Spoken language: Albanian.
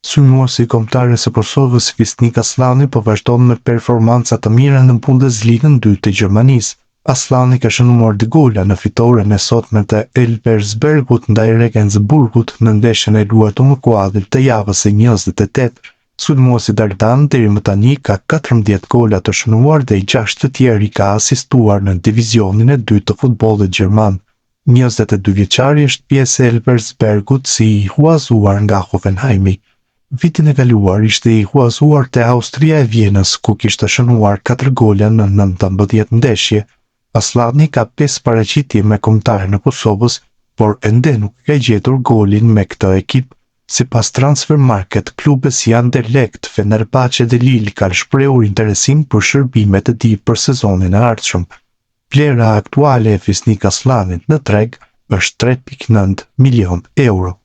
Sulmuesi kombëtar i Kosovës Visnik Aslani po vazhdon me performanca të mira në Bundesligën 2 të Gjermanisë. Aslani ka shënuar 2 gola në fitoren e sotme të Elversbergut ndaj Regensburgut në ndeshjen e luajtur në kuadër të javës së 28. Sulmuesi Dardan deri më tani ka 14 gola të shënuar dhe 6 të tjerë i ka asistuar në divizionin e dytë të futbollit gjerman. 22 vjeçari është pjesë e Elversbergut si i huazuar nga Hoffenheimi. Vitin e kaluar ishte i huazuar te Austria e Vjenës, ku kishte shënuar 4 gola në 19 ndeshje. Aslani ka 5 paraqitje me kombëtarën e Kosovës, por ende nuk ka gjetur golin me këtë ekip. Sipas Transfermarkt, klube si Anderlecht, Fenerbahçe dhe Lille kanë shprehur interesim për shërbimet e tij për sezonin e ardhshëm. Vlera aktuale e Visnik Aslanit në treg është 3.9 milion euro.